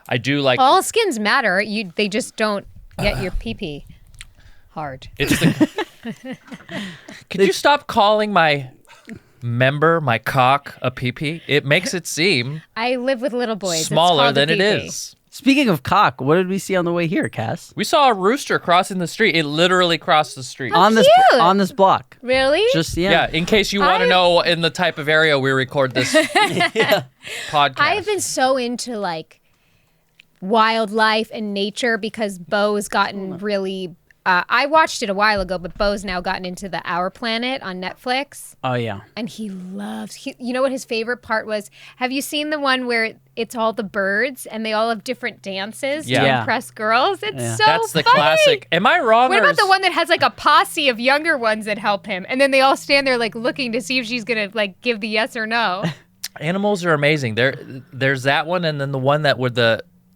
I do like... All skins matter. They just don't get your pee-pee hard. Could you stop calling my cock, a pee-pee? It makes it seem... I live with little boys. Smaller than it is. Speaking of cock, what did we see on the way here, Kass? We saw a rooster crossing the street. It literally crossed the street. On this block. Really? Just Yeah, in case you want to know in the type of area we record this podcast. I've been so into like wildlife and nature because Bo's gotten really... I watched it a while ago, but Bo's now gotten into the Our Planet on Netflix. Oh, yeah. And he loves... you know what his favorite part was? Have you seen the one where it's all the birds and they all have different dances to impress girls? It's so That's the funny. classic. Am I wrong? What about the one that has like a posse of younger ones that help him? And then they all stand there like looking to see if she's going to like give the yes or no. Animals are amazing. There's that one, and then the one that with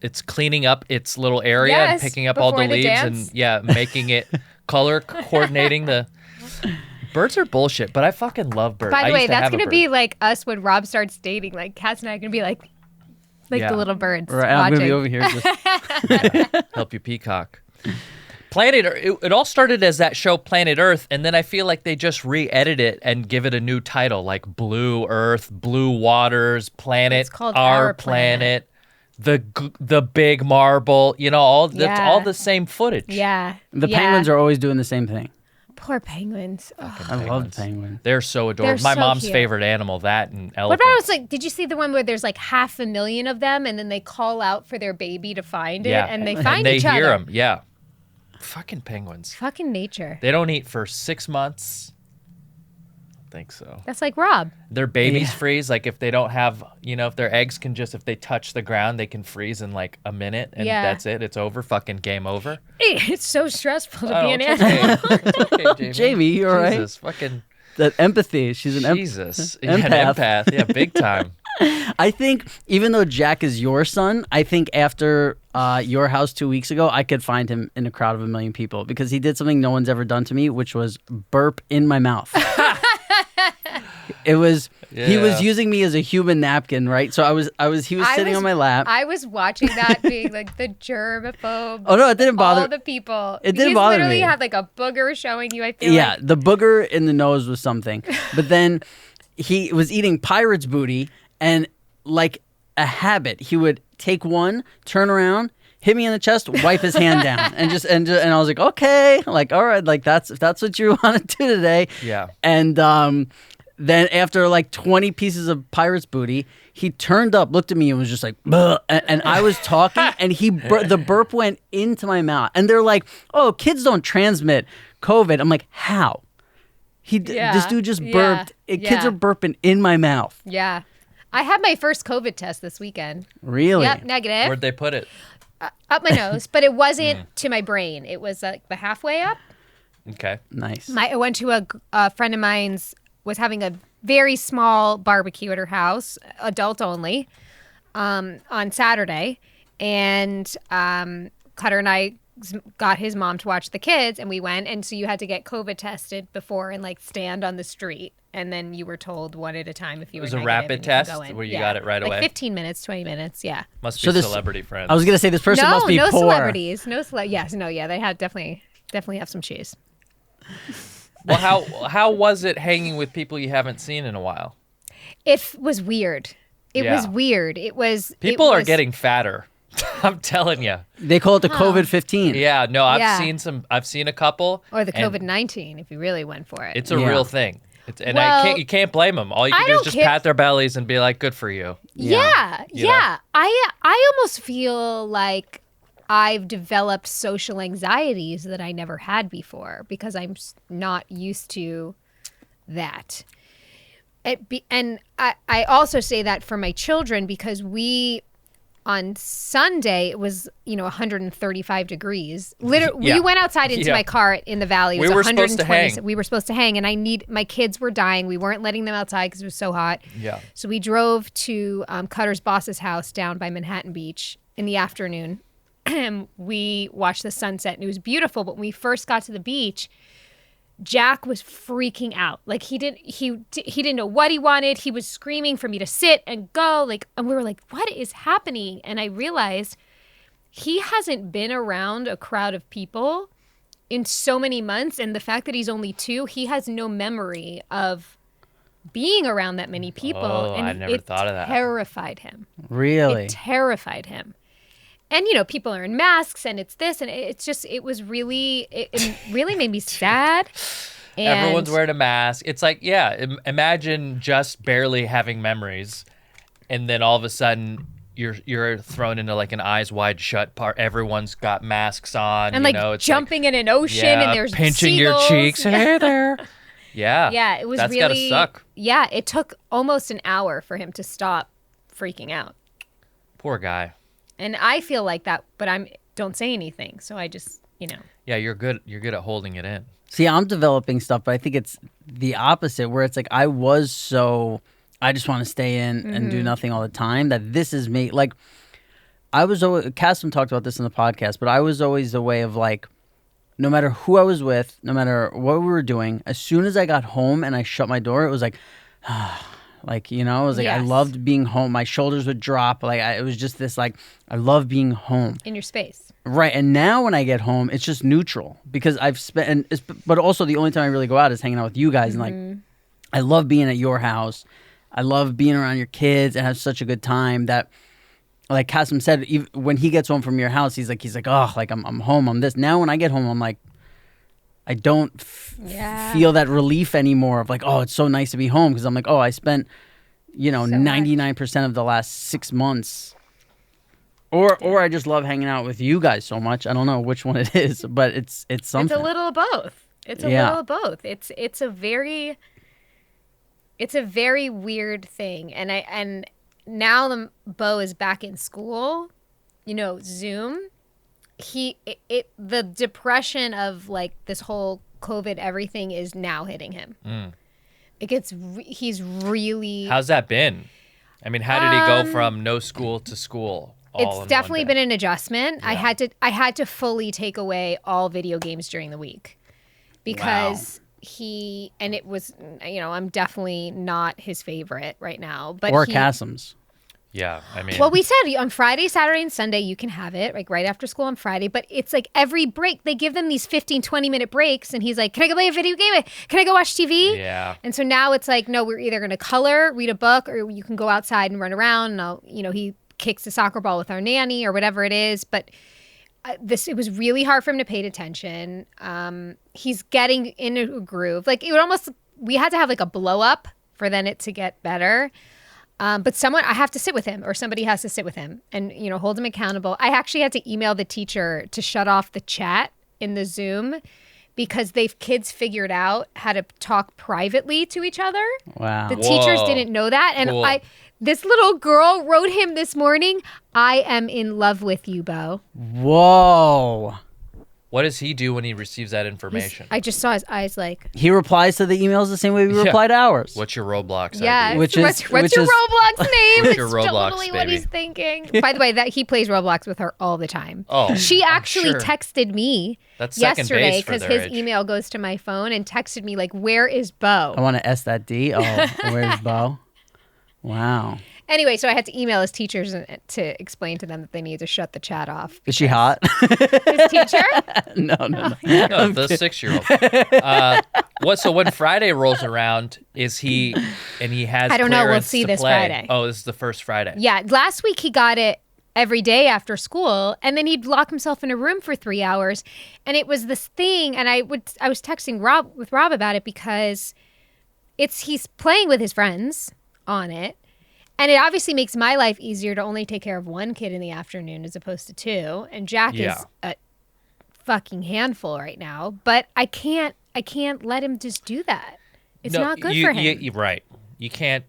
it's cleaning up its little area and picking up all the leaves dance. and making it color coordinating the... Birds are bullshit, but I fucking love birds. By the way, that's going to be like us when Rob starts dating. Like Kass and I are going to be like the little birds right, I'm going to be over here just... help you peacock. It all started as that show Planet Earth, and then I feel like they just re-edit it and give it a new title, like Blue Earth, Blue Waters, Planet, It's called Our Planet. The big marble, that's all the same footage. Yeah. The penguins are always doing the same thing. Poor penguins. I love the penguins. They're so adorable. My mom's favorite animal, that and elephants. What about did you see the one where there's like 500,000 of them and then they call out for their baby to find it and they find each other? They hear them, yeah. Fucking penguins. Fucking nature. They don't eat for 6 months. I think so. That's like Rob. Their babies freeze. Like if they don't have, if their eggs can if they touch the ground, they can freeze in like a minute and that's it. It's over. Fucking game over. It's so stressful to be an animal. It's okay, Jamie, you all right? Jesus, fucking... That empathy. She's an Jesus. empath. An empath. Yeah, big time. I think even though Jack is your son, I think after your house 2 weeks ago, I could find him in a crowd of 1 million people because he did something no one's ever done to me, which was burp in my mouth. He was using me as a human napkin, right? So he was sitting on my lap. I was watching that being like the germaphobe. Oh no, it didn't bother all the people. It didn't bother me. You literally had like a booger showing you, I feel like. The booger in the nose was something. But then he was eating pirate's booty and like a habit, he would take one, turn around, hit me in the chest, wipe his hand down, and I was like, okay, like all right, like that's what you want to do today. Yeah. And then after like 20 pieces of pirate's booty, he turned up, looked at me, and was just like, and I was talking, and the burp went into my mouth. And they're like, oh, kids don't transmit COVID. I'm like, how? This dude just burped. Kids are burping in my mouth. Yeah. I had my first COVID test this weekend. Really? Yep, negative. Where'd they put it? Up my nose, but it wasn't to my brain. It was like the halfway up. Okay. Nice. I went to a friend of mine's, was having a very small barbecue at her house, adult only, on Saturday. And Cutter and I got his mom to watch the kids, and we went. And so you had to get COVID tested before and like stand on the street. And then you were told one at a time if you were negative. It was a rapid test where you got it right away? Like 15 minutes, 20 minutes, yeah. Must be celebrity friends. I was going to say this person must be poor. No celebrities. They had definitely have some cheese. Well, how was it hanging with people you haven't seen in a while? It was weird. It was weird. People are getting fatter. I'm telling you. They call it the COVID-15. Yeah, no, I've seen a couple. Or the COVID-19 if you really went for it. It's a real thing. You can't blame them. All you can do is just pat their bellies and be like, good for you. Yeah. I almost feel like I've developed social anxieties that I never had before because I'm not used to that. And I also say that for my children because on Sunday, it was, 135 degrees. Literally, we went outside into my car in the valley. It was 120. We were supposed to hang, and my kids were dying. We weren't letting them outside because it was so hot. Yeah. So we drove to Cutter's boss's house down by Manhattan Beach in the afternoon, and we watched the sunset, and it was beautiful. But when we first got to the beach, Jack was freaking out. Like he didn't know what he wanted. He was screaming for me to sit and go. Like, and we were like, what is happening? And I realized he hasn't been around a crowd of people in so many months. And the fact that he's only 2, he has no memory of being around that many people. And I never thought of that. It terrified him. Really? It terrified him. And, you know, people are in masks and it's this and it's just, it really made me sad. And everyone's wearing a mask. It's like, imagine just barely having memories. And then all of a sudden you're thrown into like an eyes wide shut part. Everyone's got masks on. And like it's jumping in an ocean and there's pinching seagulls. your cheeks. Hey there. Yeah. Yeah, it was That's really. gotta suck. Yeah, it took almost an hour for him to stop freaking out. Poor guy. And I feel like that, but don't say anything. So I just, you know. Yeah, you're good at holding it in. See, I'm developing stuff, but I think it's the opposite, where it's like I just want to stay in and do nothing all the time. That this is me. Like, I was always, Kass talked about this in the podcast, but I was always the way of like, no matter who I was with, no matter what we were doing, as soon as I got home and I shut my door, it was like, like, you know, it was like, I loved being home. My shoulders would drop. Like, it was just this, like, I love being home. In your space. Right. And now when I get home, it's just neutral because I've spent, but also the only time I really go out is hanging out with you guys. And like, I love being at your house. I love being around your kids and have such a good time that, like Kasim said, even when he gets home from your house, he's like, oh, like I'm home. I'm this. Now when I get home, I'm like, I don't feel that relief anymore of like, oh, it's so nice to be home because I'm like, oh, I spent, you know, 99% of the last 6 months. Or I just love hanging out with you guys so much. I don't know which one it is, but it's something. It's a little of both. It's a little of both. It's a very weird thing. And now Bo is back in school, you know, Zoom. The depression of like this whole COVID everything is now hitting him. He's really. How's that been? I mean, how did he go from no school to school? It's definitely been an adjustment. Yeah. I had to fully take away all video games during the week because it was, you know, I'm definitely not his favorite right now. But Kassim's. Yeah, I mean. Well, we said on Friday, Saturday, and Sunday, you can have it, like right after school on Friday. But it's like every break, they give them these 15, 20-minute breaks. And he's like, can I go play a video game? Can I go watch TV? Yeah. And so now it's like, no, we're either going to color, read a book, or you can go outside and run around. And he kicks the soccer ball with our nanny or whatever it is. But it was really hard for him to pay attention. He's getting into a groove. Like we had to have like a blow up for then it to get better. But I have to sit with him or somebody has to sit with him and, you know, hold him accountable. I actually had to email the teacher to shut off the chat in the Zoom because kids figured out how to talk privately to each other. Wow. The teachers didn't know that. And cool. This little girl wrote him this morning, I am in love with you, Bo. Whoa. What does he do when he receives that information? I just saw his eyes like... He replies to the emails the same way we reply to ours. What's your Roblox yeah, ID? What's your Roblox name? What's your Roblox, totally baby? What he's thinking. By the way, that he plays Roblox with her all the time. Oh, she actually texted me yesterday because his age. email goes to my phone and texted me like, where is Bo? I want to S that D. Oh, where's Bo? Wow. Anyway, so I had to email his teachers to explain to them that they need to shut the chat off. Is she hot? His teacher? No. No, the 6-year-old. So when Friday rolls around, is he and he has I don't know. We'll clearance see to this play? Friday. Oh, this is the first Friday. Yeah. Last week he got it every day after school, and then he'd lock himself in a room for 3 hours. And it was this thing, and I was texting Rob about it because he's playing with his friends on it. And it obviously makes my life easier to only take care of one kid in the afternoon as opposed to 2. And Jack is a fucking handful right now. But I can't let him just do that. It's not good for him. You're right. You can't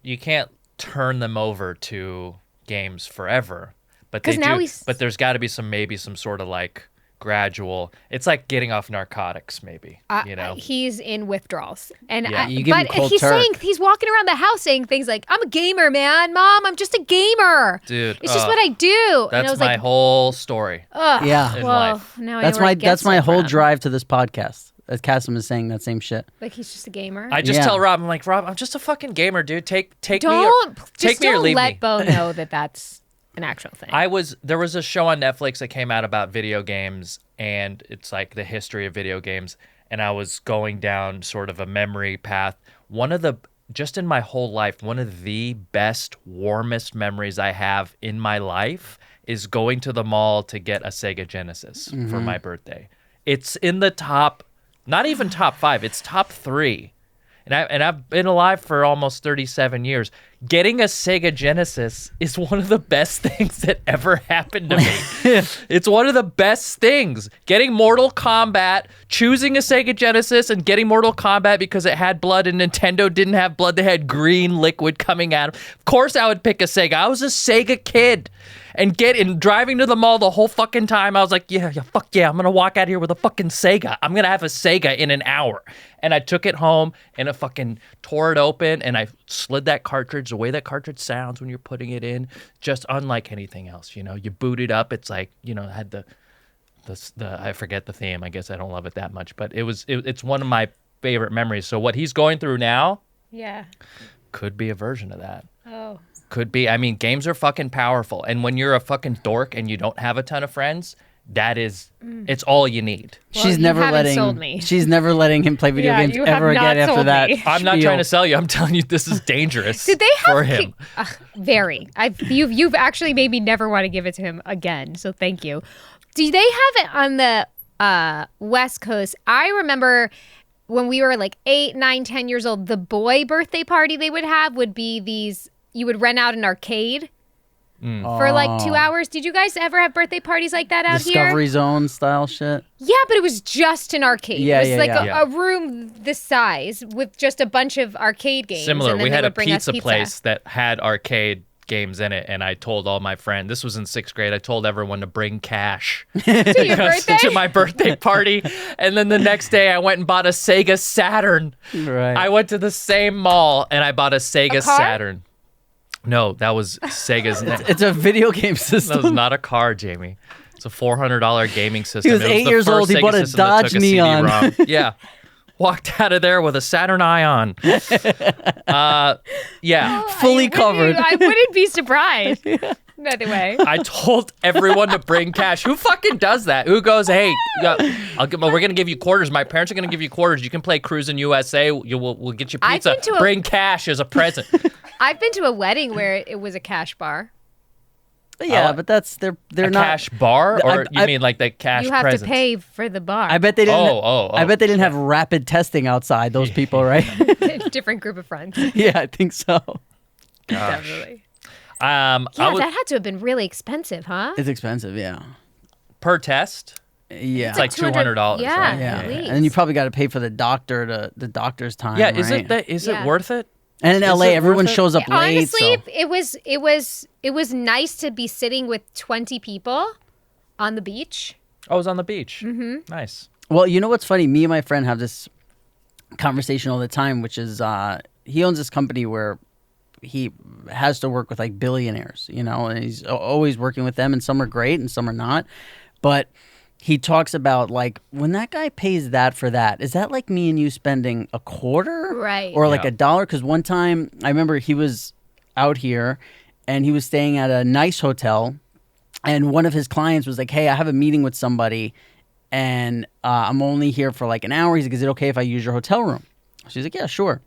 turn them over to games forever. But they do. But there's got to be some sort of like gradual. It's like getting off narcotics, maybe. You know, he's in withdrawals, and he's walking around the house saying things like, "I'm a gamer, man. Mom, I'm just a gamer. Dude, it's just what I do." That's my whole story. Yeah. In life. Now that's my whole drive to this podcast. Kass is saying that same shit. Like he's just a gamer. I just tell Rob, I'm like, Rob, I'm just a fucking gamer, dude. Take me or leave me. Don't let Bo know that that's an actual thing. There was a show on Netflix that came out about video games, and it's like the history of video games. And I was going down sort of a memory path. Just in my whole life, one of the best, warmest memories I have in my life is going to the mall to get a Sega Genesis for my birthday. It's in the top, not even top 5, it's top 3. And I've been alive for almost 37 years. Getting a Sega Genesis is one of the best things that ever happened to me. It's one of the best things. Getting Mortal Kombat, choosing a Sega Genesis and getting Mortal Kombat because it had blood and Nintendo didn't have blood. They had green liquid coming at them. Of course I would pick a Sega. I was a Sega kid. And driving to the mall the whole fucking time, I was like, fuck yeah, I'm going to walk out here with a fucking Sega. I'm going to have a Sega in an hour. And I took it home and I fucking tore it open and I slid that cartridge, the way that cartridge sounds when you're putting it in, just unlike anything else. You boot it up, it's like, it had the I forget the theme. I guess I don't love it that much, but it's one of my favorite memories. So what he's going through now could be a version of that. Oh. Could be. I mean, games are fucking powerful. And when you're a fucking dork and you don't have a ton of friends, it's all you need. Well, she's never letting him play video games ever again after that. I'm not trying to sell you. I'm telling you this is dangerous for him. Very. You've actually made me never want to give it to him again. So thank you. Do they have it on the West Coast? I remember when we were like 8, 9, 10 years old, the boy birthday party they would have would be these. You would rent out an arcade for like 2 hours. Did you guys ever have birthday parties like that out here? Discovery Zone style shit? Yeah, but it was just an arcade. It was a room this size with just a bunch of arcade games. Similar. We had a pizza place that had arcade games in it, and I told all my friends, this was in 6th grade, I told everyone to bring cash to my birthday party. And then the next day I went and bought a Sega Saturn. Right. I went to the same mall and I bought a Sega Saturn. No, that was Sega's. It's a video game system. That was not a car, Jamie. It's a $400 gaming system. He was 8 years old. He bought a Dodge Neon. Yeah. Walked out of there with a Saturn Ion. Fully covered. I wouldn't be surprised. By the way, I told everyone to bring cash. Who fucking does that? Who goes, hey, we're going to give you quarters. My parents are going to give you quarters. You can play Cruisin' USA. We'll get you pizza. Bring cash as a present. I've been to a wedding where it was a cash bar. Yeah, but they're not cash bar, or you mean like the cash? You have presents? to pay for the bar. I bet they didn't. I bet they didn't have rapid testing outside. Those people, right? Different group of friends. Yeah, I think so. Gosh. Definitely. That had to have been really expensive, huh? It's expensive, yeah. Per test? Yeah. It's like $200, yeah, right? Yeah. And then you probably got to pay for the doctor's time. Yeah, right? is it worth it? And in LA, everyone shows up late. Honestly, it was nice to be sitting with 20 people on the beach. Oh, it was on the beach. Mm-hmm. Nice. Well, you know what's funny? Me and my friend have this conversation all the time, which is he owns this company where he has to work with like billionaires, and he's always working with them, and some are great and some are not. But he talks about like, when that guy pays that for that, is that like me and you spending a quarter? Right. Or like $1? Because one time I remember he was out here and he was staying at a nice hotel, and one of his clients was like, hey, I have a meeting with somebody and I'm only here for like an hour. He's like, is it okay if I use your hotel room? She's like, yeah, sure.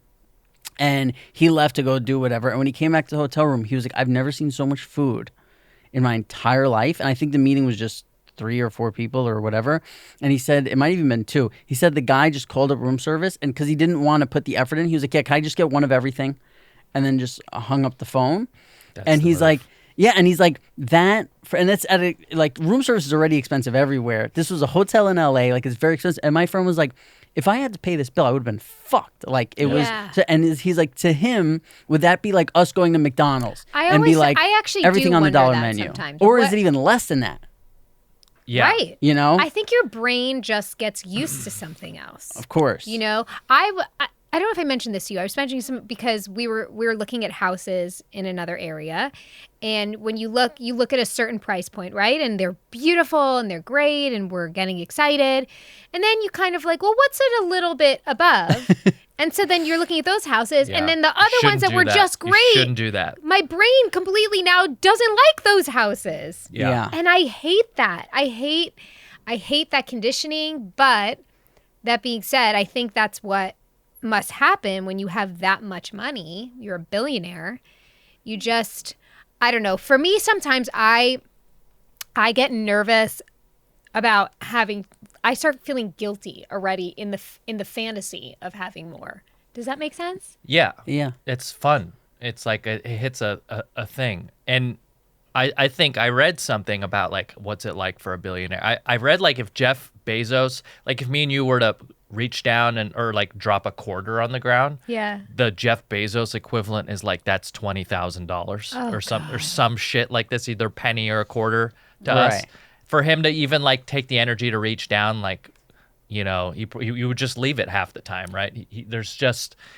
And he left to go do whatever. And when he came back to the hotel room, he was like, I've never seen so much food in my entire life. And I think the meeting was just 3 or 4 people or whatever. And he said, it might have even been 2. He said the guy just called up room service, and because he didn't want to put the effort in, he was like, yeah, can I just get one of everything? And then just hung up the phone. And he's like, yeah, and he's like, and that's like room service is already expensive everywhere. This was a hotel in LA, like it's very expensive. And my friend was like, if I had to pay this bill, I would have been fucked. Like it was, and he's like, to him, would that be like us going to McDonald's and be like, I actually everything do on the dollar that menu, sometimes. or is it even less than that? Yeah, right. You know, I think your brain just gets used to something else. Of course. I don't know if I mentioned this to you. I was mentioning some because we were looking at houses in another area, and when you look at a certain price point, right? And they're beautiful and they're great, and we're getting excited, and then you kind of like, well, what's it a little bit above? And so then you're looking at those houses, and then the other ones that were just great. You shouldn't do that. My brain completely now doesn't like those houses. Yeah. And I hate that. I hate that conditioning. But that being said, I think that's what must happen when you have that much money. You're a billionaire. You just, I don't know. For me, sometimes I get nervous about I start feeling guilty already in the fantasy of having more. Does that make sense? Yeah. Yeah. It's fun. It's like it hits a thing. And I think I read something about like what's it like for a billionaire. I read like if Jeff Bezos, like if me and you were to reach down or like drop a quarter on the ground, the Jeff Bezos equivalent is like that's $20,000 or some shit like this, either penny or a quarter to us. For him to even like take the energy to reach down, like, you know, you would just leave it half the time, right?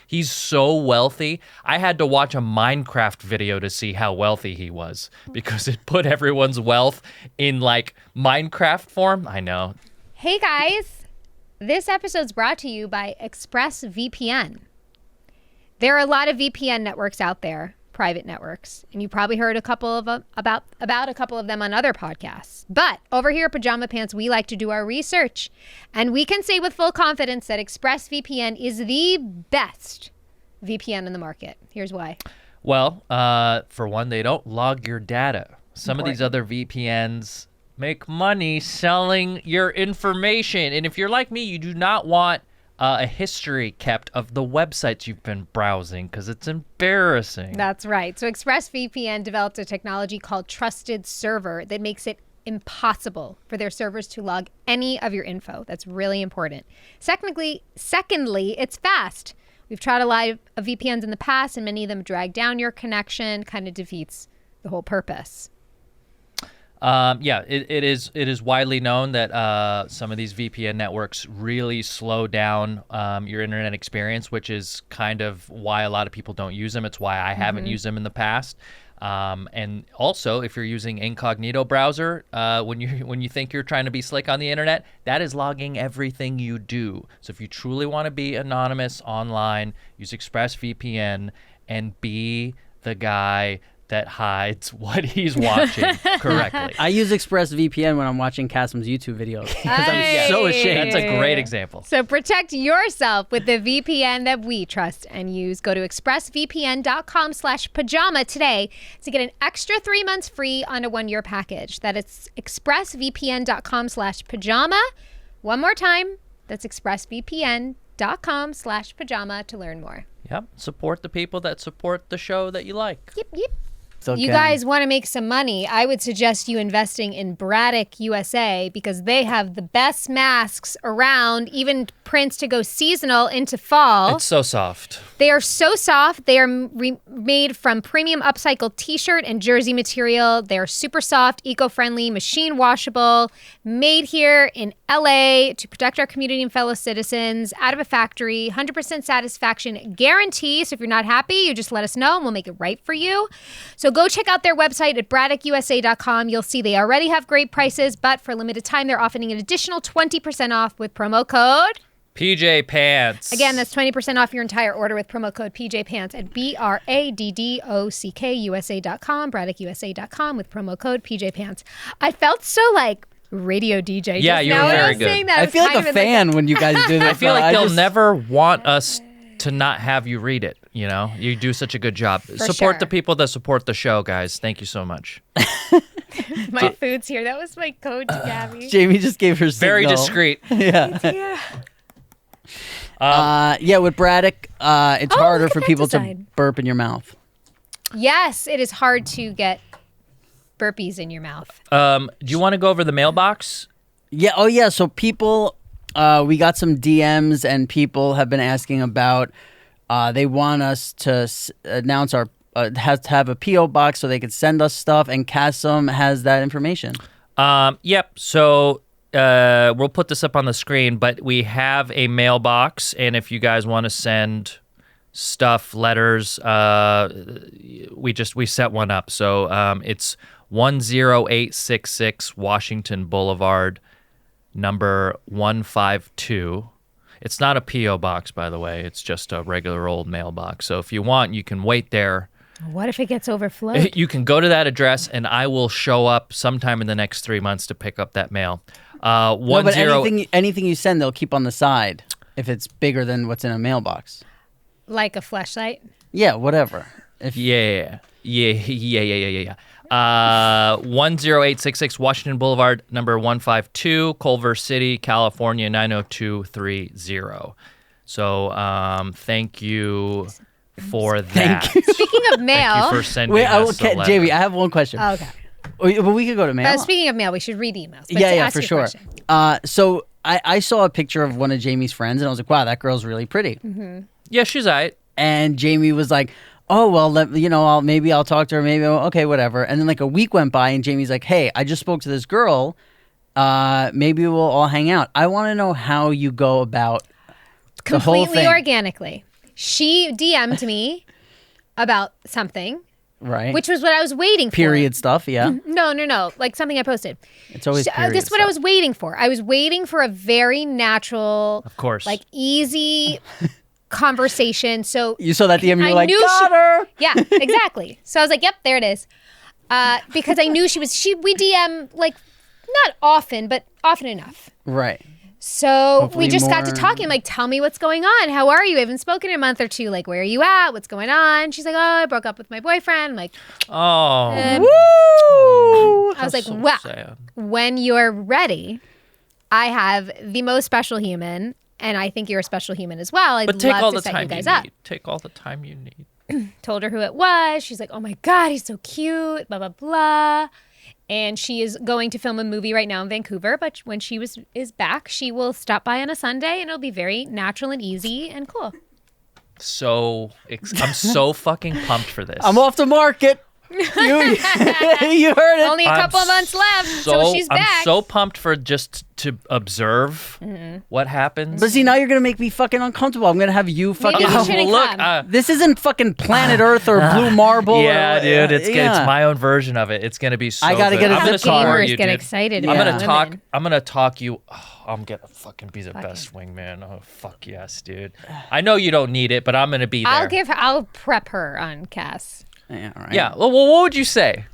He's so wealthy. I had to watch a Minecraft video to see how wealthy he was because it put everyone's wealth in like Minecraft form. I know. Hey guys, this episode's brought to you by ExpressVPN. There are a lot of VPN networks out there. Private networks, and you probably heard about a couple of them on other podcasts. But over here at Pajama Pants, we like to do our research, and we can say with full confidence that ExpressVPN is the best VPN in the market. Here's why. Well, for one, they don't log your data. Some of these other VPNs make money selling your information, and if you're like me, you do not want a history kept of the websites you've been browsing because it's embarrassing. That's right. So ExpressVPN developed a technology called Trusted Server that makes it impossible for their servers to log any of your info. That's really important. Secondly, it's fast. We've tried a lot of VPNs in the past, and many of them drag down your connection, kind of defeats the whole purpose. It is widely known that some of these VPN networks really slow down your internet experience, which is kind of why a lot of people don't use them. It's why I haven't used them in the past. And also, if you're using incognito browser, when you think you're trying to be slick on the internet, that is logging everything you do. So if you truly want to be anonymous online, use ExpressVPN and be the guy that hides what he's watching correctly. I use ExpressVPN when I'm watching Kass's YouTube videos because I'm so ashamed. That's a great example. So protect yourself with the VPN that we trust and use. Go to expressvpn.com/pajama today to get an extra 3 months free on a 1-year package. That is expressvpn.com/pajama. One more time, that's expressvpn.com/pajama to learn more. Yep. Support the people that support the show that you like. Yep. Okay. You guys want to make some money, I would suggest you investing in Braddock USA because they have the best masks around, even prints to go seasonal into fall. It's so soft. They are so soft. They are made from premium upcycled t-shirt and jersey material. They are super soft, eco-friendly, machine washable, made here in LA to protect our community and fellow citizens, out of a factory, 100% satisfaction guarantee. So if you're not happy, you just let us know and we'll make it right for you. So go check out their website at BraddockUSA.com. You'll see they already have great prices, but for a limited time, they're offering an additional 20% off with promo code PJ Pants. Again, that's 20% off your entire order with promo code PJ Pants at BRADDOCKUSA.com, BraddockUSA.com with promo code PJ Pants. I felt so like radio DJ. Yeah, you were very good. I feel like a fan when you guys do this. I feel like they'll never want us to not have you read it. You know, you do such a good job. Support the people that support the show, guys. Thank you so much. My food's here. That was my code to Gabby. Jamie just gave her signal. Very discreet. Yeah. With Braddock, it's harder for people to burp in your mouth. Yes, it is hard to get burpees in your mouth. Do you want to go over the mailbox? Yeah. Oh, yeah. So people, we got some DMs and people have been asking about, they want us to announce our, have a P.O. box so they could send us stuff, and Kass has that information. Yep. So we'll put this up on the screen, but we have a mailbox, and if you guys want to send stuff, letters, we set one up. So it's 10866 Washington Boulevard, number 152. It's not a P.O. box, by the way. It's just a regular old mailbox. So if you want, you can wait there. What if it gets overflowed? You can go to that address, and I will show up sometime in the next 3 months to pick up that mail. But anything you send, they'll keep on the side if it's bigger than what's in a mailbox. Like a fleshlight? Yeah, whatever. Yeah. 10866 Washington Boulevard, number 152, Culver City, California, 90230. So thank you for that. Thank you. Speaking of mail. Thank you for sending us a letter. Jamie, I have one question. Oh, okay. But we could go to mail. Speaking of mail, we should read emails. Yeah, for sure. So I saw a picture of one of Jamie's friends, and I was like, wow, that girl's really pretty. Mm-hmm. Yeah, she's all right. And Jamie was like, oh, well, maybe I'll talk to her. Maybe, okay, whatever. And then like a week went by, and Jamie's like, hey, I just spoke to this girl. Maybe we'll all hang out. I want to know how you go about the whole thing. Completely organically. She DM'd me about something. Right. Which was what I was waiting for. Period stuff, yeah. No. Like something I posted. It's always period This is what I was waiting for. I was waiting for a very natural, of course, like easy conversation. So you saw that DM and you were like, got her. Yeah, exactly. So I was like, yep, there it is. Because I knew we DM like not often, but often enough. Right. So hopefully we just got to talking, like, tell me what's going on. How are you? I haven't spoken in a month or two. Like, where are you at? What's going on? She's like, oh, I broke up with my boyfriend. I'm like, woo! I was like, so well, sad. When you're ready, I have the most special human, and I think you're a special human as well. I'd love to set you guys up. Take all the time you need. Told her who it was. She's like, oh my God, he's so cute, blah, blah, blah. And she is going to film a movie right now in Vancouver, but when she is back, she will stop by on a Sunday, and it'll be very natural and easy and cool. I'm so fucking pumped for this. I'm off the market. You heard it. Only a couple of months left, so she's back. I'm so pumped for just to observe what happens. But see, now you're gonna make me fucking uncomfortable. I'm gonna have you fucking. This isn't fucking planet Earth or blue marble. Yeah, dude, it's my own version of it. It's gonna be so. I gotta good. get I'm a gamers get excited. I'm gonna talk you. Oh, I'm gonna fucking be the best wingman. Oh fuck yes, dude. I know you don't need it, but I'm gonna be there. I'll prep her on Kass. Yeah, all right. Yeah. Well, what would you say?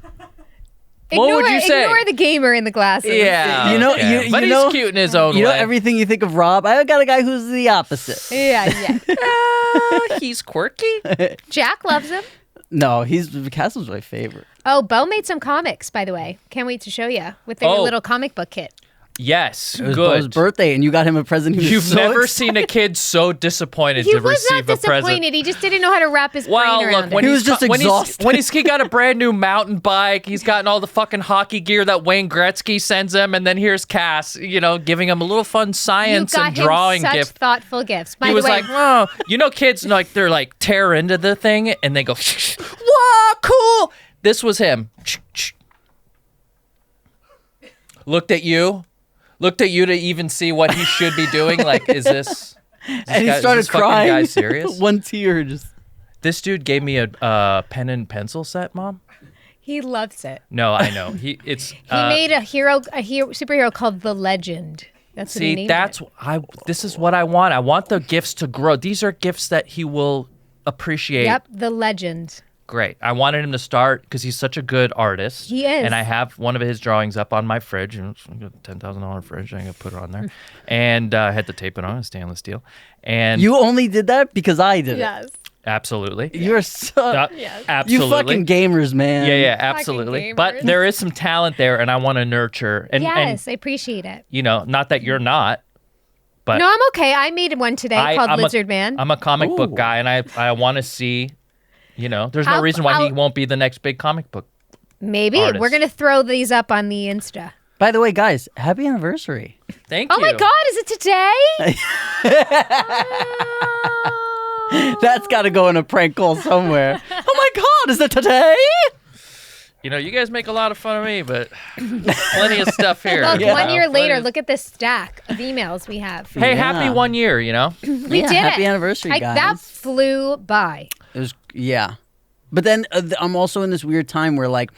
What would you say? Ignore the gamer in the glasses. Yeah. But he's cute in his own way. You know everything you think of Rob? I got a guy who's the opposite. Yeah. He's quirky. Jack loves him. No, Castle's my favorite. Oh, Bo made some comics, by the way. Can't wait to show you with their little comic book kit. Yes, it was good. Bo's birthday, and you got him a present. You've never seen a kid so disappointed to receive a present. He was not disappointed. He just didn't know how to wrap his brain around it. He was just exhausted. When he got a brand new mountain bike, he's gotten all the fucking hockey gear that Wayne Gretzky sends him, and then here's Kass, giving him a little fun science and drawing gift. You got him such thoughtful gifts. He was like, oh, kids like they're like tear into the thing, and they go, whoa, cool. This was him. Looked at you to even see what he should be doing. Like, is this and he started crying. Guy serious? One tear just. This dude gave me a pen and pencil set, Mom. He loves it. No, I know. He made a superhero called The Legend. That's what he named it. This is what I want. I want the gifts to grow. These are gifts that he will appreciate. Yep, The Legend. Great. I wanted him to start because he's such a good artist. He is. And I have one of his drawings up on my fridge. It's a $10,000 fridge. I got to put it on there. And I had to tape it on, stainless steel. And you only did that because I did it. Absolutely. You're so... Yes. Absolutely. You fucking gamers, man. Yeah, absolutely. But there is some talent there, and I want to nurture. And, I appreciate it. Not that you're not. But no, I'm okay. I made one today called Lizard Man. I'm a comic book guy, and I want to see... there's no reason why he won't be the next big comic book Maybe. artist. We're going to throw these up on the Insta. By the way, guys, happy anniversary. Thank you. Oh my God, is it today? That's got to go in a prank call somewhere. Oh my God, is it today? you guys make a lot of fun of me, but plenty of stuff here. Look, 1 year later, look at this stack of emails we have. Hey, happy 1 year, We did it. Happy anniversary, guys. That flew by. It was, But then I'm also in this weird time where, like,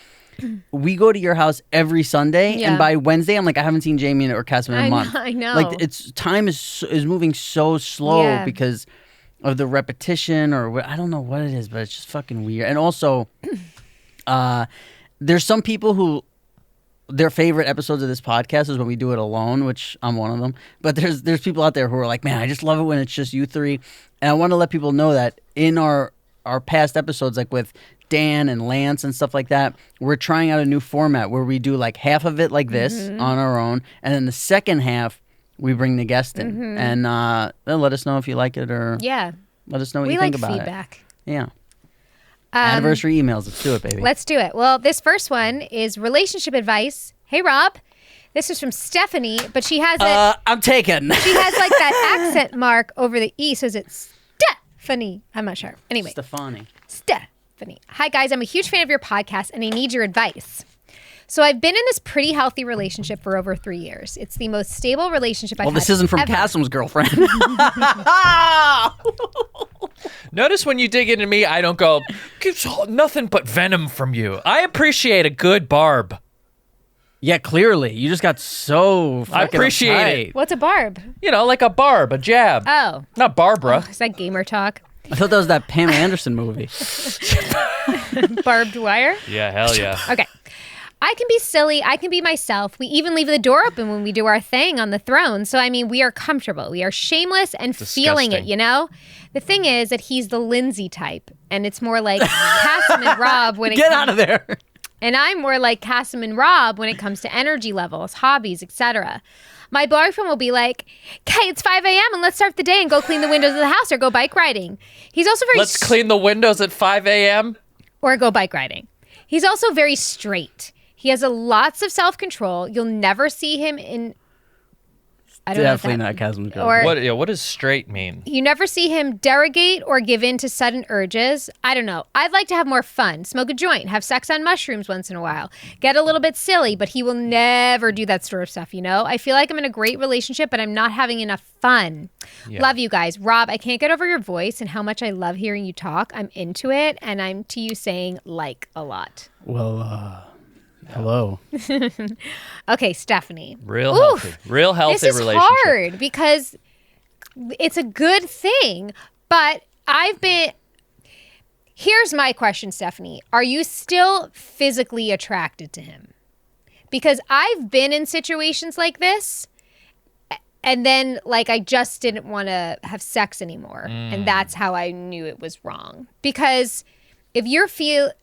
we go to your house every Sunday, and by Wednesday, I'm like, I haven't seen Jamie or Kass in a month. I know. Like, time is moving so slow because of the repetition, or I don't know what it is, but it's just fucking weird. And also, there's some people who their favorite episodes of this podcast is when we do it alone, which I'm one of them. But there's people out there who are like, man, I just love it when it's just you three. And I want to let people know that in our past episodes, like with Dan and Lance and stuff like that, we're trying out a new format where we do like half of it like this on our own, and then the second half we bring the guest in, and then let us know if you like it, or let us know what you think about feedback. It. Yeah. Anniversary emails. Let's do it, baby. Let's do it. Well, this first one is relationship advice. Hey, Rob. This is from Stephanie, but she has it. I'm taken. She has like that accent mark over the E, so it's Stephanie. I'm not sure. Anyway. Stephanie. Hi, guys. I'm a huge fan of your podcast, and I need your advice. So I've been in this pretty healthy relationship for over 3 years. It's the most stable relationship I've had. Well, this isn't from Kassem's girlfriend. Notice when you dig into me, I don't go, nothing but venom from you. I appreciate a good barb. Yeah, clearly. You just got so fucking I appreciate uptight. it. What's a barb? Like a barb, a jab. Oh. Not Barbara. Is that gamer talk? I thought that was that Pam Anderson movie. Barbed wire? Yeah, hell yeah. Okay. I can be silly. I can be myself. We even leave the door open when we do our thing on the throne. So, I mean, we are comfortable. We are shameless and feeling it, The thing is that he's the Lindsay type. And it's more like Kassem and Rob when it Get out of there. And I'm more like Kassem and Rob when it comes to energy levels, hobbies, etc. My boyfriend will be like, "Okay, it's 5 a.m. and let's start the day and go clean the windows of the house or go bike riding." He's also very... Let's clean the windows at 5 a.m.? Or go bike riding. He's also very straight. He has lots of self-control. You'll never see him in... Definitely not Kassem's girlfriend. What does straight mean? You never see him derogate or give in to sudden urges. I don't know. I'd like to have more fun. Smoke a joint. Have sex on mushrooms once in a while. Get a little bit silly, but he will never do that sort of stuff, I feel like I'm in a great relationship, but I'm not having enough fun. Yeah. Love you guys. Rob, I can't get over your voice and how much I love hearing you talk. I'm into it, and I'm to you saying like a lot. Well, hello. Okay, Stephanie. Real healthy this is relationship. Hard because it's a good thing, but here's my question, Stephanie. Are you still physically attracted to him? Because I've been in situations like this, and then I just didn't want to have sex anymore. And that's how I knew it was wrong. Because if you're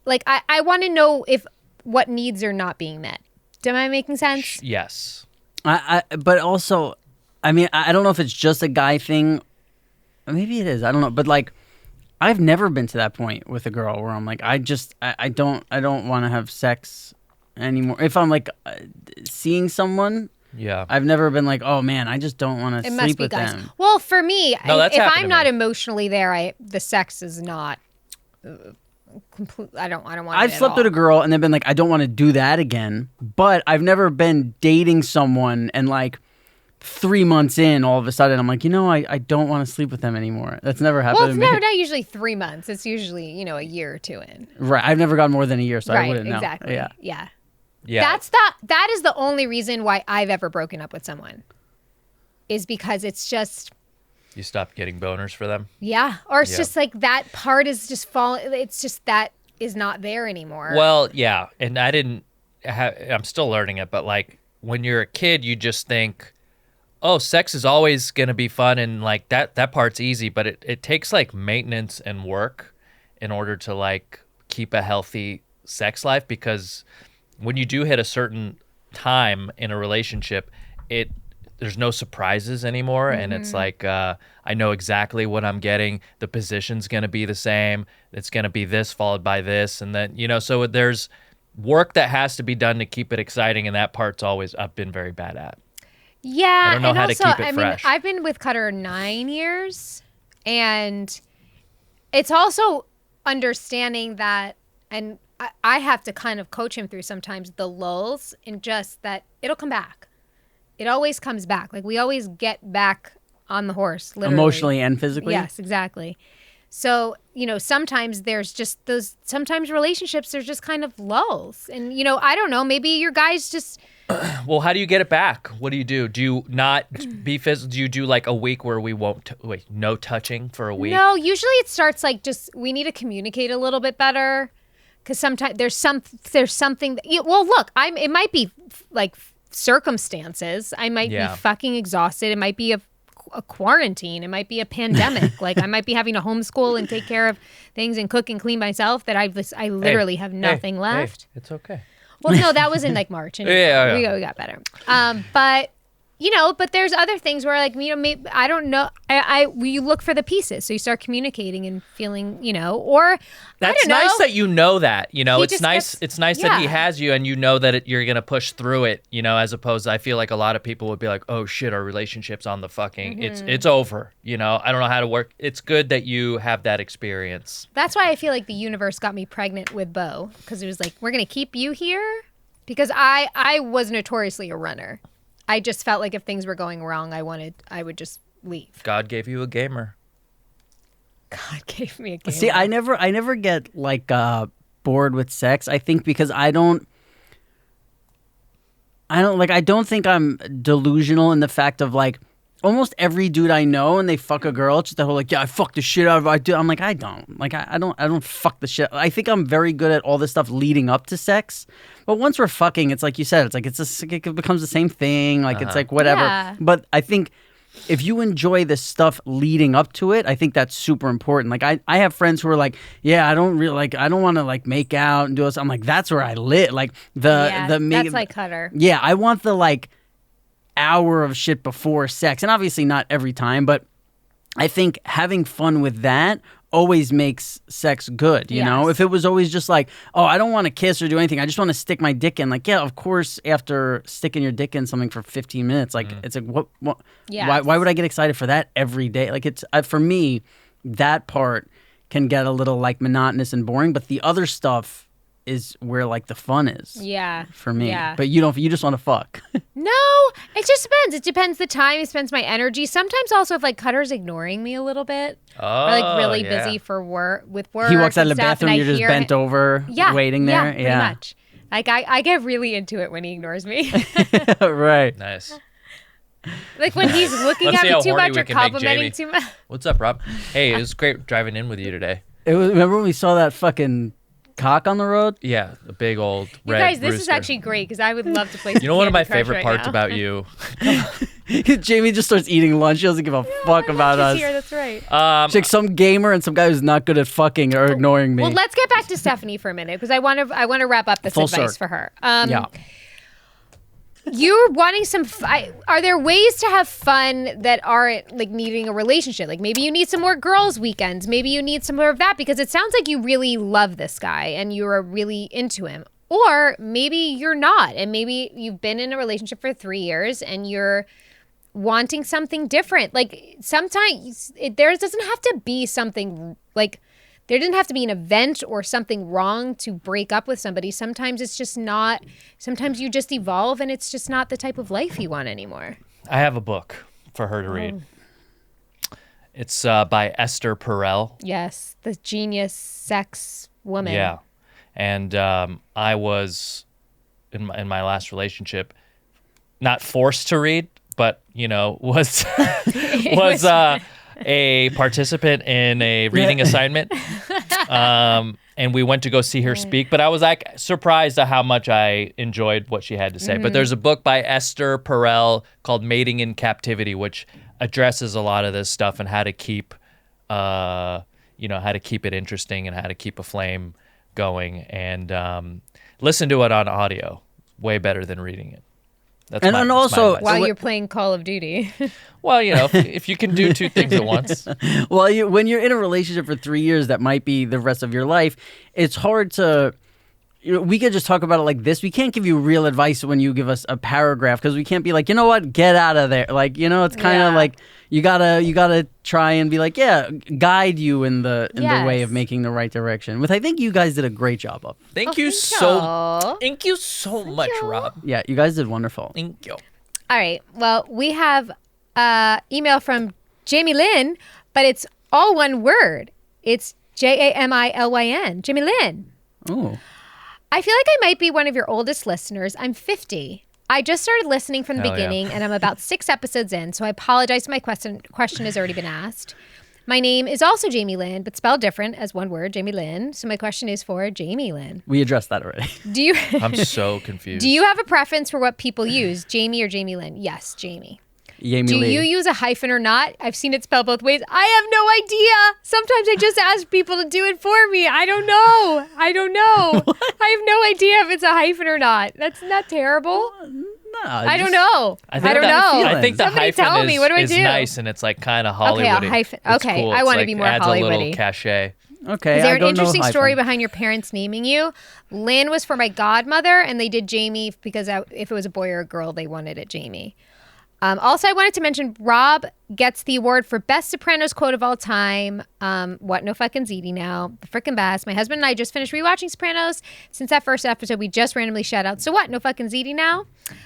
I want to know if what needs are not being met. Am I making sense? Yes. But also, I mean, I don't know if it's just a guy thing. Maybe it is. I don't know. But I've never been to that point with a girl where I'm like, I don't want to have sex anymore. If I'm seeing someone, I've never been like, oh man, I just don't want to sleep with them. Well, for me, if I'm not emotionally there, the sex is not. I don't want. I've slept with a girl and then been like, I don't want to do that again. But I've never been dating someone and 3 months in, all of a sudden, I'm like, I don't want to sleep with them anymore. That's never happened. Well, it's not usually 3 months. It's usually a year or two in. Right. I've never gone more than a year, so I wouldn't know. Exactly. Yeah. That is the only reason why I've ever broken up with someone. Is because it's just. You stopped getting boners for them? Yeah. Or it's just that part is just falling. It's just that is not there anymore. Well, yeah. And I'm still learning it, but when you're a kid, you just think, oh, sex is always going to be fun. And that part's easy, but it takes maintenance and work in order to keep a healthy sex life. Because when you do hit a certain time in a relationship, there's no surprises anymore. And it's I know exactly what I'm getting. The position's going to be the same. It's going to be this followed by this. And then, so there's work that has to be done to keep it exciting. And that part's always I've been very bad at. Yeah. I don't know how to keep it fresh. I've been with Cutter 9 years. And it's also understanding that, and I have to kind of coach him through sometimes the lulls and just that it'll come back. It always comes back. Like we always get back on the horse, literally. Emotionally and physically? Yes, exactly. So, sometimes there's just sometimes relationships, there's just kind of lulls. And, I don't know, maybe your guys just... Well, how do you get it back? What do you do? Do you not be physical? Do you do like a week where we won't, no touching for a week? No, usually it starts like we need to communicate a little bit better. Because sometimes there's something, look, it might be like circumstances. I might be fucking exhausted. It might be a quarantine. It might be a pandemic. Like I might be having to homeschool and take care of things and cook and clean myself that I literally have nothing left. Hey, it's okay. Well, no, that was in like March. And we got better. But but there's other things where like, maybe, I don't know. We look for the pieces. So you start communicating and feeling, or that's I don't know. nice that that, it's nice. It's nice that he has you and that you're going to push through it, as opposed to, I feel like a lot of people would be like, oh shit, our relationship's on the fucking, it's over. I don't know how to work. It's good that you have that experience. That's why I feel like the universe got me pregnant with Bo, because it was like, we're going to keep you here, because I was notoriously a runner. I just felt like if things were going wrong, I would just leave. God gave you a gamer. God gave me a gamer. See, I never get like bored with sex. I think because I don't think I'm delusional in the fact of like almost every dude I know and they fuck a girl, it's just the whole like, yeah, I fuck the shit out of her. I'm like, I don't. Like I don't fuck the shit. I think I'm very good at all this stuff leading up to sex. But once we're fucking, it's like you said, it's like it becomes the same thing. Like it's like whatever. Yeah. But I think if you enjoy the stuff leading up to it, I think that's super important. Like I have friends who are like, yeah, I don't want to like make out and do this. I'm like, that's where I live. Like that's like Cutter. Yeah, I want the like hour of shit before sex, and obviously not every time, but I think having fun with that always makes sex good, you know? If it was always just like, oh, I don't want to kiss or do anything, I just want to stick my dick in, like, yeah, of course, after sticking your dick in something for 15 minutes, like, it's like, what why would I get excited for that every day? Like, it's, for me, that part can get a little, like, monotonous and boring, but the other stuff is where like the fun is. Yeah. For me. Yeah. But you just want to fuck. No, it just depends. It depends the time. It depends my energy. Sometimes also if like Cutter's ignoring me a little bit. Or like really busy for work. He walks out of the bathroom, you're just bent over waiting there. Yeah, pretty much. Like I get really into it when he ignores me. Right. Nice. Like when he's looking at me too much or complimenting too much. What's up, Rob? Hey, it was great driving in with you today. Remember when we saw that fucking cock on the road? Yeah, a big old red You guys, this rooster. is actually great because I would love to play some one of my Candy Crush favorite parts now. about you. Jamie just starts eating lunch. She doesn't give a fuck about us. Here, that's right. She's like some gamer and some guy who's not good at fucking or ignoring me. Well, let's get back to Stephanie for a minute because I want to wrap up this Full advice circ. for her. Yeah. You're wanting some. Are there ways to have fun that aren't like needing a relationship? Like maybe you need some more girls' weekends. Maybe you need some more of that because it sounds like you really love this guy and you're really into him. Or maybe you're not, and maybe you've been in a relationship for 3 years and you're wanting something different. Like sometimes there doesn't have to be something like. There doesn't have to be an event or something wrong to break up with somebody. Sometimes it's just not. Sometimes you just evolve and it's just not the type of life you want anymore. I have a book for her to read. It's by Esther Perel. Yes, the genius sex woman. Yeah. And I was, in my last relationship, not forced to read, but, was a participant in a reading assignment. And we went to go see her speak. But I was like surprised at how much I enjoyed what she had to say. Mm-hmm. But there's a book by Esther Perel called Mating in Captivity, which addresses a lot of this stuff and how to keep, how to keep it interesting and how to keep a flame going. And listen to it on audio. Way better than reading it. And also while you're playing Call of Duty. Well, if you can do two things at once. Well, when you're in a relationship for 3 years, that might be the rest of your life. It's hard to, we could just talk about it like this. We can't give you real advice when you give us a paragraph because we can't be like, you know what, get out of there. Like, you know, it's kind of like you gotta try and be like, guide you in the way of making the right direction. Which I think you guys did a great job of. Thank you so much, Rob. Yeah, you guys did wonderful. Thank you. All right. Well, we have email from Jamie-Lynn, but it's all one word. It's Jamilyn. Jamie-Lynn. Oh. I feel like I might be one of your oldest listeners. I'm 50. I just started listening from the beginning, and I'm about 6 episodes in, so I apologize if my question has already been asked. My name is also Jamie-Lynn, but spelled different as one word, Jamie-Lynn. So my question is for Jamie-Lynn. We addressed that already. I'm so confused. Do you have a preference for what people use, Jamie or Jamie-Lynn? Yes, Jamie. Jamie-Lynn. Do you use a hyphen or not? I've seen it spelled both ways. I have no idea. Sometimes I just ask people to do it for me. I don't know. I have no idea if it's a hyphen or not. That's not terrible. No, I don't know. I don't know. I think the Somebody hyphen tell me, what do I is do? Nice, and it's like kind of Hollywoody. Okay, a hyphen. It's Okay, cool. I want to be more adds Hollywoody. a little cachet. Okay, Is there an interesting story behind your parents naming you? Lynn was for my godmother, and they did Jamie because if it was a boy or a girl, they wanted it Jamie. Also, I wanted to mention Rob gets the award for best Sopranos quote of all time. What no fucking ziti now. The frickin' best. My husband and I just finished rewatching Sopranos. Since that first episode, we just randomly shout out, so what, no fucking ziti now?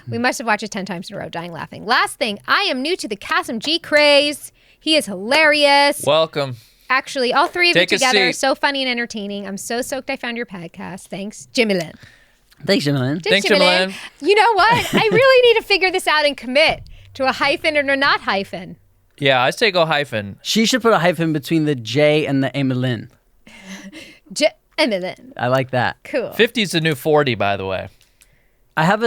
We must have watched it 10 times in a row, dying laughing. Last thing, I am new to the Kass G craze. He is hilarious. Welcome. Actually, all three of you together are seat. so funny and entertaining. I'm so stoked I found your podcast. Thanks, Jamie-Lynn. Thanks, Jamie-Lynn. Thanks, Jamie-Lynn. You know what? I really need to figure this out and commit to a hyphen or not hyphen. Yeah, I say go hyphen. She should put a hyphen between the J and the Jamie-Lynn. Jamie-Lynn. I like that. Cool. 50 is the new 40, by the way. I have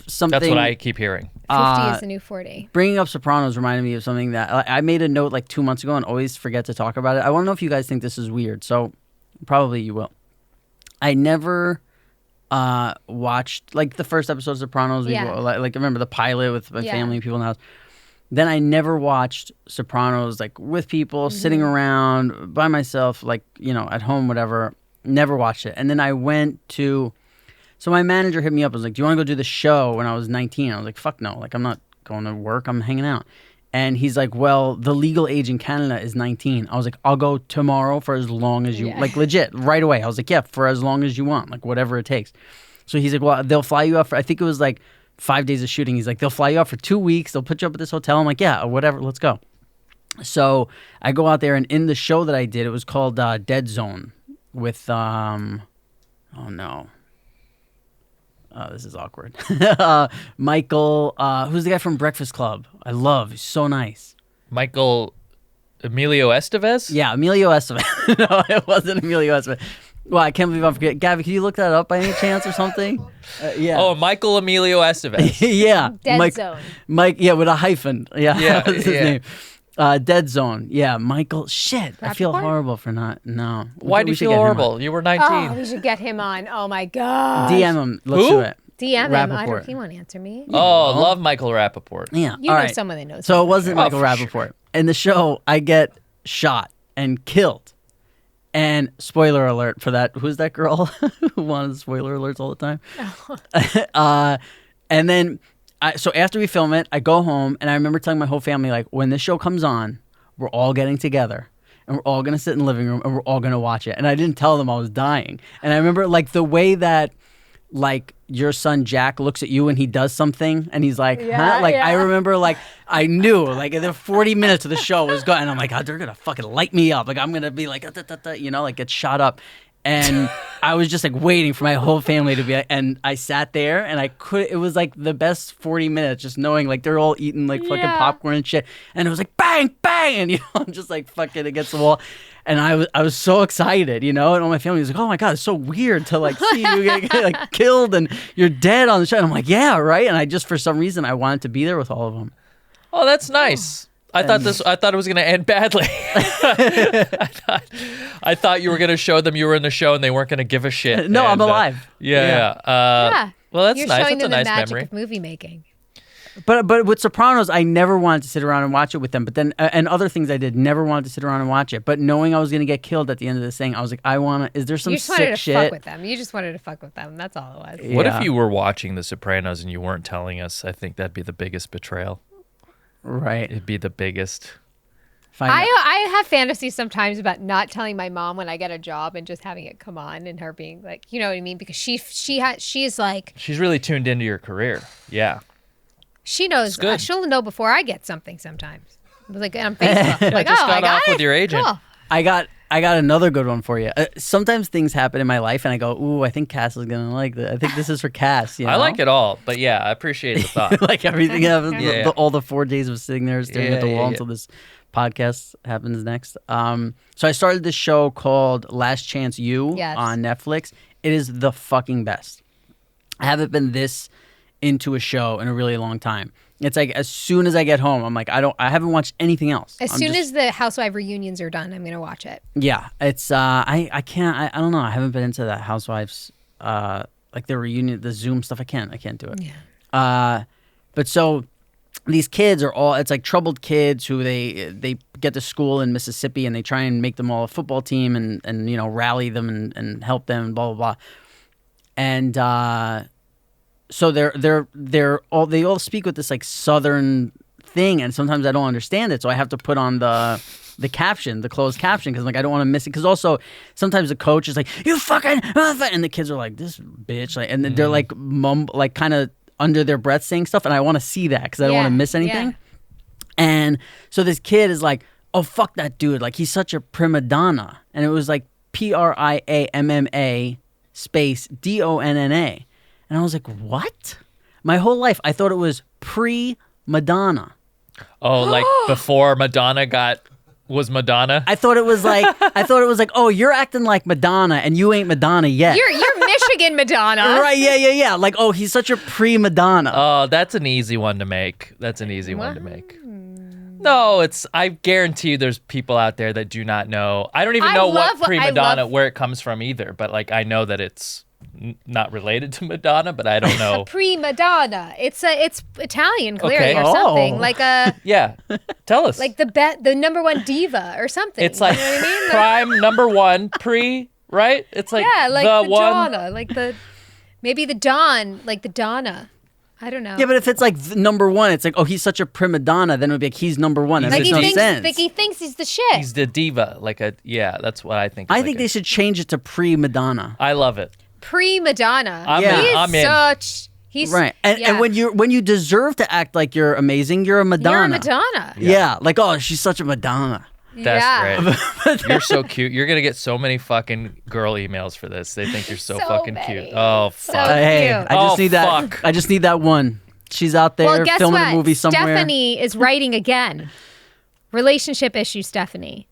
something. That's what I keep hearing. 50 is the new 40. Bringing up Sopranos reminded me of something that I made a note like 2 months ago and always forget to talk about it. I want to know if you guys think this is weird. So probably you will. I never watched like the first episode of Sopranos. Like remember the pilot with my family and people in the house. Then I never watched Sopranos like with people sitting around by myself, like, you know, at home, whatever. Never watched it. And then I went to, so my manager hit me up. I was like, do you want to go do the show when I was 19? I was like, fuck no. Like, I'm not going to work. I'm hanging out. And he's like, well, the legal age in Canada is 19. I was like, I'll go tomorrow for as long as you, like legit, right away. I was like, yeah, for as long as you want, like whatever it takes. So he's like, well, they'll fly you out for, I think it was like 5 days of shooting. He's like, they'll fly you out for 2 weeks. They'll put you up at this hotel. I'm like, yeah, whatever, let's go. So I go out there, and in the show that I did, it was called Dead Zone with, oh no. Oh, this is awkward. Michael, who's the guy from Breakfast Club? I love. He's so nice. Emilio Estevez? Yeah, Emilio Estevez. No, it wasn't Emilio Estevez. Well, I can't believe I'm forgetting. Gabby, can you look that up by any chance or something? Yeah. Oh, Michael Emilio Estevez. Yeah. Dead Zone. Mike, yeah, with a hyphen. Yeah, Yeah, that's his name. Dead Zone. Yeah, Michael. Shit, I feel horrible for not. No. Why do you feel horrible? You were 19. Oh, we should get him on. Oh my god. DM him. Let's do it. DM him. I don't, Rappaport. he won't answer me. Oh, love Michael Rappaport. Yeah. You all know right. someone that knows. So it wasn't Michael for Rappaport. sure. In the show, I get shot and killed. And spoiler alert for that. Who's that girl who wanted spoiler alerts all the time? And then, so after we film it, I go home, and I remember telling my whole family, like, when this show comes on, we're all getting together, and we're all going to sit in the living room, and we're all going to watch it. And I didn't tell them I was dying. And I remember, like, the way that, like, your son Jack looks at you and he does something, and he's like, huh? Like, I remember, like, I knew, like, the 40 minutes of the show was going, and I'm like, oh, they're going to fucking light me up. Like, I'm going to be like, you know, like, get shot up. And I was just, like, waiting for my whole family to be, and I sat there, and it was, like, the best 40 minutes, just knowing, like, they're all eating, like, fucking popcorn and shit. And it was like, bang, bang, and, you know, I'm just, like, fucking against the wall. And I was so excited, you know, and all my family was like, oh my God, it's so weird to like see you get like killed and you're dead on the show. And I'm like, yeah, right. And I just, for some reason, I wanted to be there with all of them. Oh, that's nice. I thought it was going to end badly. I thought you were going to show them you were in the show and they weren't going to give a shit. No, I'm alive. Yeah. Well, that's You're nice. showing That's a them nice the magic memory. of movie making. But with Sopranos, I never wanted to sit around and watch it with them. But then, and other things I did, never wanted to sit around and watch it. But knowing I was going to get killed at the end of this thing, I was like, I want to, is there some sick shit? You just wanted to fuck with them. You just wanted to fuck with them. That's all it was. What if you were watching The Sopranos and you weren't telling us? I think that'd be the biggest betrayal. Right. It'd be the biggest. I have fantasies sometimes about not telling my mom when I get a job and just having it come on and her being like, you know what I mean? Because she's like... She's really tuned into your career. Yeah. She knows. She'll know before I get something sometimes. Like on Facebook. Like, just got off with your agent. Cool. I got another good one for you. Sometimes things happen in my life and I go, ooh, I think Kass is going to like this. I think this is for Kass. You know? I like it all. But yeah, I appreciate the thought. Like everything happens. All the 4 days of sitting there staring at the wall until this podcast happens next. So I started this show called Last Chance U on Netflix. It is the fucking best. I haven't been this into a show in a really long time. It's like as soon as I get home, I'm like, I haven't watched anything else. As soon as the Housewife reunions are done, I'm gonna watch it. Yeah, it's I don't know. I haven't been into that Housewives like the reunion, the Zoom stuff. I can't do it. Yeah. But so these kids are all, it's like troubled kids who they get to school in Mississippi and they try and make them all a football team and you know, rally them and help them and blah blah blah. And so they all speak with this like Southern thing, and sometimes I don't understand it, so I have to put on the caption, the closed caption, because like I don't want to miss it. Because also sometimes the coach is like, "You fucking," and the kids are like, "This bitch," like, and they're like like kind of under their breath saying stuff, and I want to see that because I don't want to miss anything. Yeah. And so this kid is like, "Oh fuck that dude! Like he's such a prima donna," and it was like PRIAMMA space DONNA. And I was like, what? My whole life, I thought it was pre-Madonna. Oh, like before Madonna was Madonna? I thought it was like, oh, you're acting like Madonna and you ain't Madonna yet. You're Michigan Madonna. Right, yeah. Like, oh, he's such a pre-Madonna. Oh, that's an easy one to make. No, I guarantee you there's people out there that do not know. I don't even know what pre-Madonna, where it comes from either. But like, I know that it's not related to Madonna, but I don't know. Pre-Madonna. It's Italian, clearly, or something. Like a... Yeah, tell us. Like the number one diva or something. It's like, you know what I mean? Prime number one, pre, right? It's like like the one. Donna, like maybe the Dawn, like the Donna. I don't know. Yeah, but if it's like number one, it's like, oh, he's such a prima donna, then it would be like, he's number one. That makes no sense. Like he thinks he's the shit. He's the diva. That's what I think. I think they should change it to pre-Madonna. I love it. Pre-Madonna. I'm in. He's right. And when you deserve to act like you're amazing, you're a Madonna. You're a Madonna. Yeah. Like, oh, she's such a Madonna. That's great. You're so cute. You're gonna get so many fucking girl emails for this. They think you're so fucking cute. Oh fuck. So hey, I just need that one. She's out there filming a movie somewhere. Stephanie is writing again. Relationship issue, Stephanie.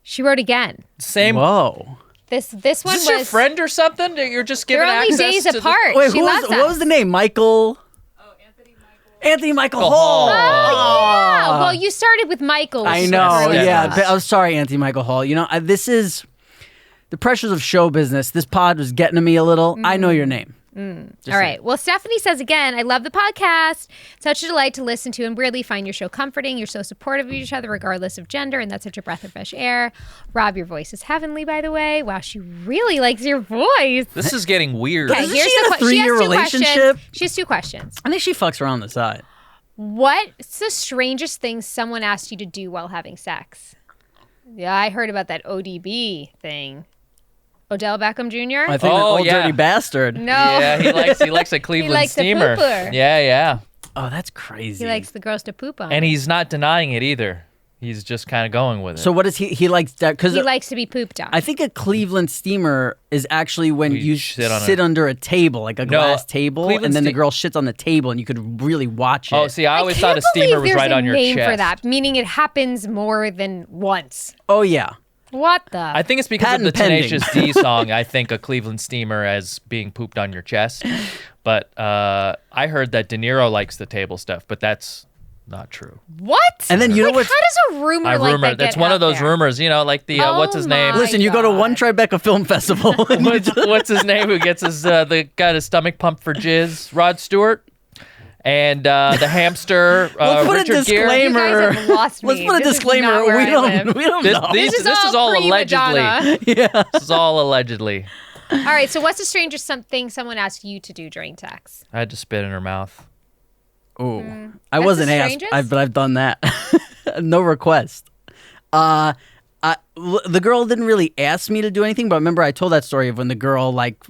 She wrote again. Same. Whoa. This one was. Is this your friend or something? You're just giving access. They're only days apart. Wait, what was the name? Michael. Anthony Michael Hall. Oh, yeah. Well, you started with Michael. I know, yeah. I'm sorry, Anthony Michael Hall. You know, this is the pressures of show business. This pod was getting to me a little. I know your name. All right. Well, Stephanie says again, I love the podcast. Such a delight to listen to and weirdly find your show comforting. You're so supportive of each other regardless of gender, and that's such a breath of fresh air. Rob, your voice is heavenly, by the way. Wow, she really likes your voice. This is getting weird. Okay, here's a 3-year relationship? She has 2 questions. I think she fucks around the side. What's the strangest thing someone asked you to do while having sex? Yeah, I heard about that ODB thing. Odell Beckham Jr.? I think dirty bastard. No. Yeah, he likes a Cleveland steamer. Yeah. Oh, that's crazy. He likes the girls to poop on. And he's not denying it either. He's just kind of going with it. So what is he likes that? Because he likes to be pooped on. I think a Cleveland steamer is actually when you sit under a table, like a glass table, and then the girl shits on the table, and you could really watch it. Oh, see, I always thought a steamer was right on your chest. There's a name for that, meaning it happens more than once. Oh yeah. What the? I think it's because of the Tenacious D song. I think a Cleveland steamer as being pooped on your chest. But I heard that De Niro likes the table stuff, but that's not true. What? And then you know what? How does a rumor like that That's get one of those there? rumors, you know, like the what's his name? Listen, you go to one Tribeca Film Festival. What's his name? Who gets his got his stomach pumped for jizz? Rod Stewart. and the hamster. Let's put Richard a disclaimer. You guys have lost me. Let's put a This is disclaimer. not where I live. We don't know. This is all allegedly. Yeah. This is all allegedly. All right. So, what's the strangest thing someone asked you to do during sex? I had to spit in her mouth. Oh, I That's wasn't the asked, strangest? but I've done that. No request. The girl didn't really ask me to do anything, but I remember I told that story of when the girl like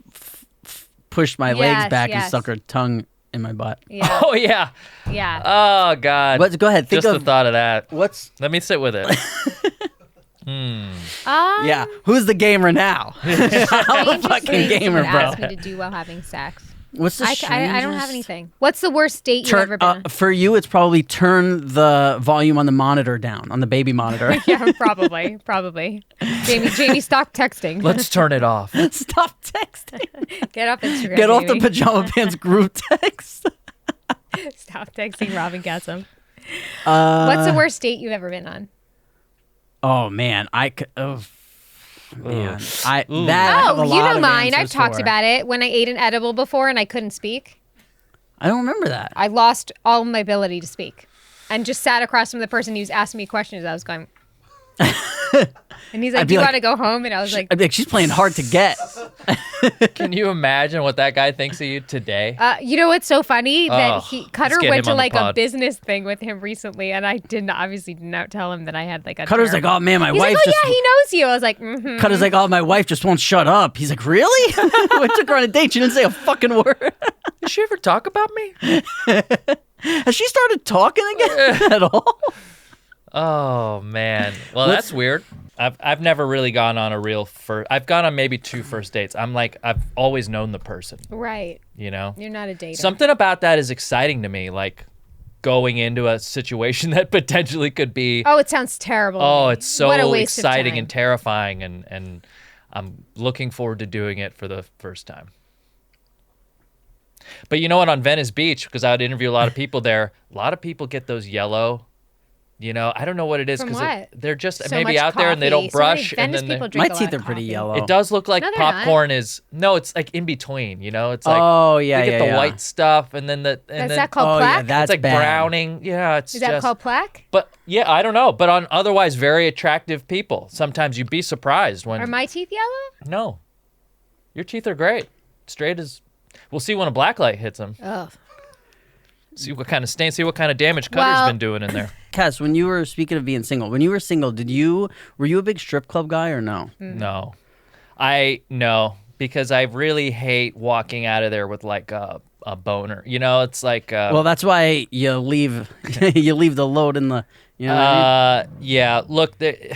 pushed my legs back and stuck her tongue in my butt. Yeah. Oh yeah. Yeah. Oh god. But go ahead. Think Just of the thought of that. Let me sit with it. Yeah. Who's the gamer now? I'm a fucking gamer, bro. Asked me to do while having sex. What's the I don't have anything. What's the worst date you've ever been on? For you, it's probably turn the volume on the monitor down, on the baby monitor. Yeah, probably. Jamie, stop texting. Let's turn it off. Stop texting. Get off Instagram. Get off the Jamie. Pajama Pants group text. Stop texting Robin Gassam. What's the worst date you've ever been on? Oh man, I have a You lot know of mine. I've answers talked for. about it. When I ate an edible before and I couldn't speak, I don't remember that. I lost all my ability to speak, and just sat across from the person who was asking me questions. I was going, and he's like, "Do you want to go home?" And I was like, I'd be like, she's playing hard to get. Can you imagine what that guy thinks of you today? you know what's so funny that Cutter get went him to on the like a pod. business thing with him recently, and I obviously did not tell him that I had like a. Cutter's like, oh man, my He's wife like, oh just. yeah, he knows you. I was like, mm-hmm. Cutter's like, oh, my wife just won't shut up. He's like, really? I took her on a date. She didn't say a fucking word. Did she ever talk about me? Has she started talking again at all? Oh man. Well, that's weird. I've never really gone on a real first. I've gone on maybe 2 first dates. I've always known the person. Right. You know. You're not a dater. Something about that is exciting to me. Like going into a situation that potentially could be. Oh, it sounds terrible. Oh, it's so What a waste of exciting time. and terrifying, and I'm looking forward to doing it for the first time. But you know what? On Venice Beach, because I would interview a lot of people there, a lot of people get those yellow. You know, I don't know what it is because they're just So maybe much out there and they don't coffee. So many brush. Venice And then people they- drink My a lot teeth of are pretty coffee. yellow. it does look like No, they're popcorn is. No, it's like in between. You know, it's like Oh, yeah, you get yeah, the yeah. white stuff and then the Is and then that called Oh, yeah, plaque? that's it's like bad. browning. Yeah, it's Is that just. called plaque? But yeah, I don't know. But on otherwise very attractive people, sometimes you'd be surprised when. Are my teeth yellow? No, your teeth are great, straight as. We'll see when a black light hits them. Oh. See what kind of stain. See what kind of damage Cutter's been doing in there. Cass, when you were speaking of being single, when you were single, were you a big strip club guy or no? No, because I really hate walking out of there with like a boner. You know, it's like. Well, that's why you leave the load in the. You know what I mean? Yeah. Look, it's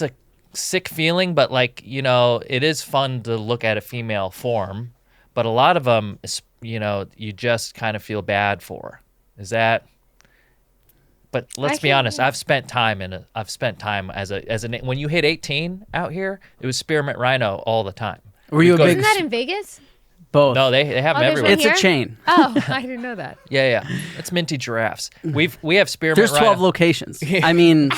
a sick feeling, but like it is fun to look at a female form, but a lot of them, you just kind of feel bad for. Is that? But let's be honest. I've spent time as a when you hit 18 out here, it was spearmint rhino all the time. Were you a big Isn't that in Vegas? both? No, they have them there's everywhere. one It's here? a chain. Oh, I didn't know that. Yeah. It's minty giraffes. We have spearmint There's 12 rhino. locations. I mean,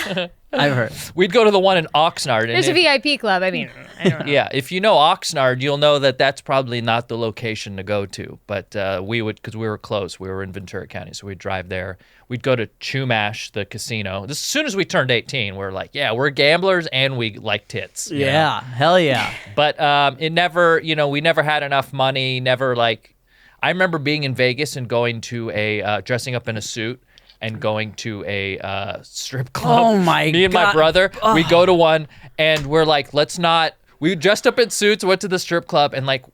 I've heard. We'd go to the one in Oxnard. and There's a if- VIP club. I mean, I don't know. Yeah, if you know Oxnard, you'll know that that's probably not the location to go to. But we would, because we were close. We were in Ventura County, so we'd drive there. We'd go to Chumash, the casino. As soon as we turned 18, we were like, yeah, we're gamblers and we like tits. you know? Yeah, hell yeah. But it never, we never had enough money. Never like, I remember being in Vegas and going to dressing up in a suit and going to a strip club. Oh my Me and my God. brother, we go to one and we're like, let's not. We dressed up in suits, went to the strip club, and like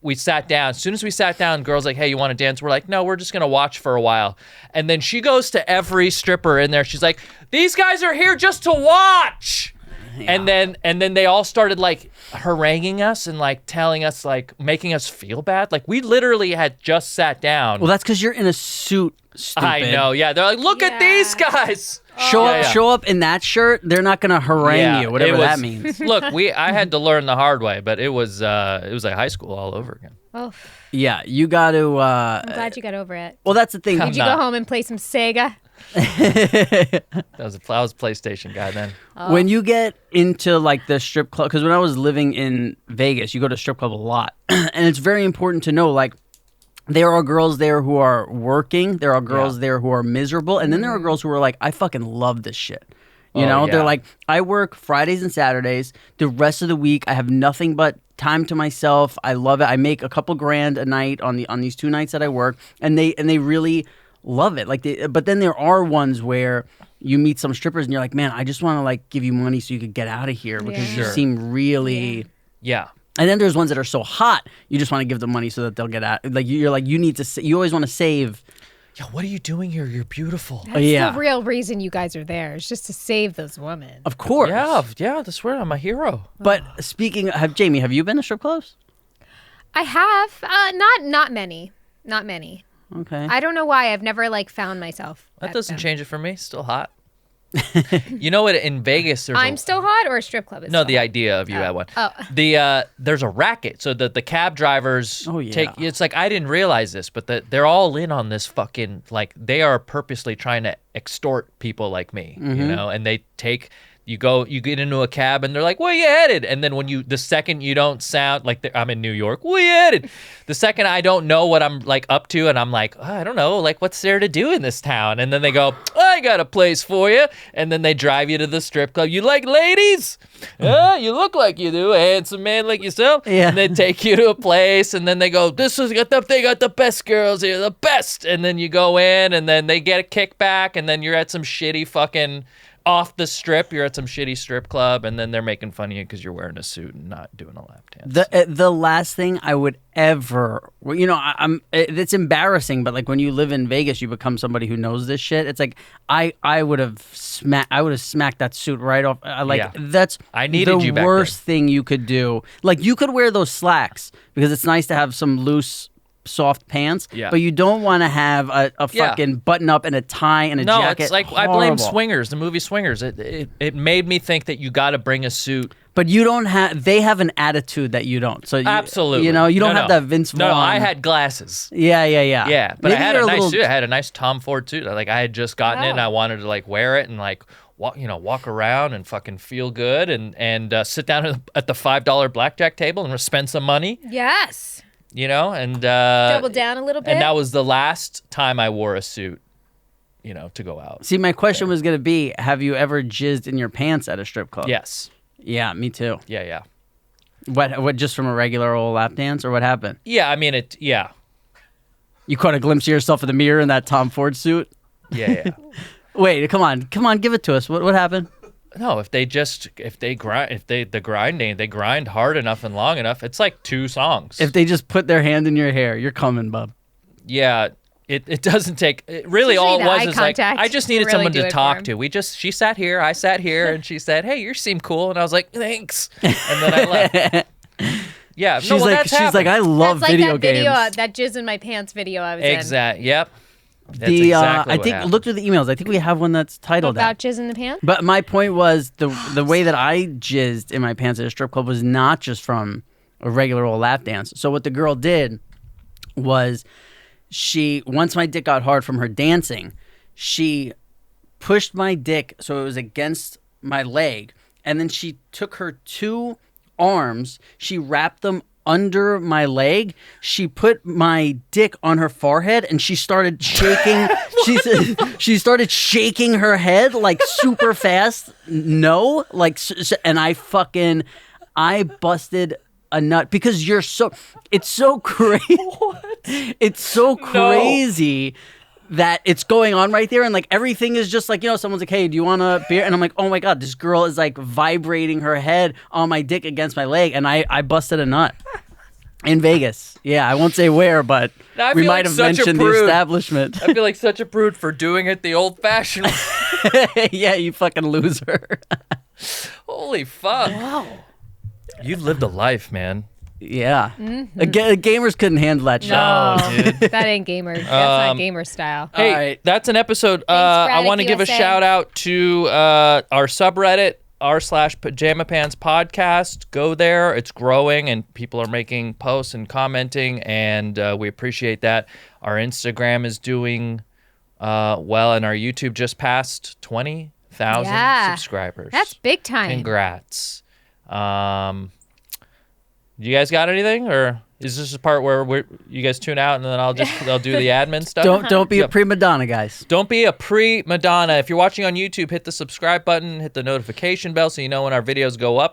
we sat down. As soon as we sat down, girls like, hey, you want to dance? We're like, no, we're just gonna watch for a while. And then she goes to every stripper in there. She's like, these guys are here just to watch. Yeah. And then they all started like haranguing us and like telling us, like making us feel bad. Like we literally had just sat down. Well, that's because you're in a suit, stupid. I know, yeah. They're like, look at these guys. Show up in that shirt. They're not gonna harangue you, whatever that means. Look, I had to learn the hard way, but it was like high school all over again. Oh, Yeah, you got to. I'm glad you got over it. Well, that's the thing. Did you go home and play some Sega? I was a PlayStation guy then. When you get into like the strip club, because when I was living in Vegas, you go to strip club a lot, and it's very important to know like there are girls there who are working. There are girls there who are miserable. And then there are girls who are like, I fucking love this shit. You know, they're like, I work Fridays and Saturdays. The rest of the week, I have nothing but time to myself. I love it. I make a couple grand a night on these 2 nights that I work, and they really love it. Like, but then there are ones where you meet some strippers and you're like, man, I just want to like give you money so you could get out of here because you seem really And then there's ones that are so hot, you just want to give them money so that they'll get out. Like you're like, you always want to save. Yeah, what are you doing here? You're beautiful. That's the real reason you guys are there. It's just to save those women. Of course. Yeah, that's where I'm a hero. But speaking of, Jamie, have you been to strip clubs? I have. Not many. Not many. Okay. I don't know why. I've never like found myself. That doesn't change it for me. Still hot. You know what? In Vegas, I'm still hot, or a strip club is no. still The hot? idea of you at one. Oh. There's a racket, so the cab drivers take. It's like I didn't realize this, but they're all in on this fucking like they are purposely trying to extort people like me, you know, and they take. You get into a cab and they're like, where you headed? And then the second you don't sound like I'm in New York, where you headed? The second I don't know what I'm like up to and I'm like, I don't know, like what's there to do in this town? And then they go, I got a place for you. And then they drive you to the strip club. You like ladies? You look like you do, a handsome man like yourself. Yeah. And they take you to a place and then they go, they got the best girls here, the best. And then you go in and then they get a kickback and then you're at some shitty fucking off the strip, you're at some shitty strip club, and then they're making fun of you because you're wearing a suit and not doing a lap dance. The last thing I would ever, you know, it's embarrassing, but like when you live in Vegas, you become somebody who knows this shit. It's like I would have smacked that suit right off. That's I needed you the back worst then. thing you could do. Like you could wear those slacks because it's nice to have some loose, soft pants, but you don't want to have a fucking button up and a tie and a jacket. No, it's like horrible. I blame Swingers, the movie Swingers. It made me think that you got to bring a suit. But you don't have. They have an attitude that you don't. So absolutely, you know, you don't have that Vince Vaughn. No, I had glasses. Yeah. But maybe I had a nice suit. I had a nice Tom Ford suit. Like I had just gotten it, and I wanted to like wear it and like walk around and fucking feel good and sit down at the $5 blackjack table and spend some money. Yes. You know, and double down a little bit. And that was the last time I wore a suit, you know, to go out. See, my question was going to be, have you ever jizzed in your pants at a strip club? Yes. Yeah, me too. Yeah. What, just from a regular old lap dance, or what happened? Yeah, I mean, You caught a glimpse of yourself in the mirror in that Tom Ford suit? Yeah. Wait, come on, give it to us. What happened? No, they grind hard enough and long enough, it's like 2 songs. If they just put their hand in your hair, you're coming, bub. Yeah, it doesn't take. Really, all it was is like I just needed really someone to talk to. She sat here, I sat here, and she said, "Hey, you seem cool," and I was like, "Thanks," and then I left. Yeah, she's like, I love that's video like that games. Video, that jizz in my pants video I was in. Exactly. Yep. That's I think look through the emails. I think we have one that's titled about jizz in the pants. But my point was the way that I jizzed in my pants at a strip club was not just from a regular old lap dance. So what the girl did was once my dick got hard from her dancing, she pushed my dick so it was against my leg, and then she took her 2 arms, she wrapped them under my leg, she put my dick on her forehead, and she started shaking. She started shaking her head like super fast. No, like, and I busted a nut because it's so crazy. It's so crazy that it's going on right there, and like everything is just like, you know, someone's like, hey, do you want a beer? And I'm like, oh my god, this girl is like vibrating her head on my dick against my leg, and I busted a nut in Vegas. Yeah, I won't say where, but we might have mentioned the establishment. I feel like such a prude for doing it the old-fashioned way. Yeah, you fucking loser. Holy fuck. Wow. You've lived a life, man. Yeah. Mm-hmm. Gamers couldn't handle that shit. No, dude. That ain't gamer. That's not gamer style. Hey, right. That's an episode. I want to give a shout out to our subreddit, r/Pajama Pants podcast. Go there. It's growing and people are making posts and commenting, and we appreciate that. Our Instagram is doing well, and our YouTube just passed 20,000 subscribers. That's big time. Congrats. You guys got anything, or is this a part where you guys tune out and then I'll do the admin stuff? Don't be a pre-Madonna, guys. Don't be a pre-Madonna. If you're watching on YouTube, hit the subscribe button, hit the notification bell so you know when our videos go up.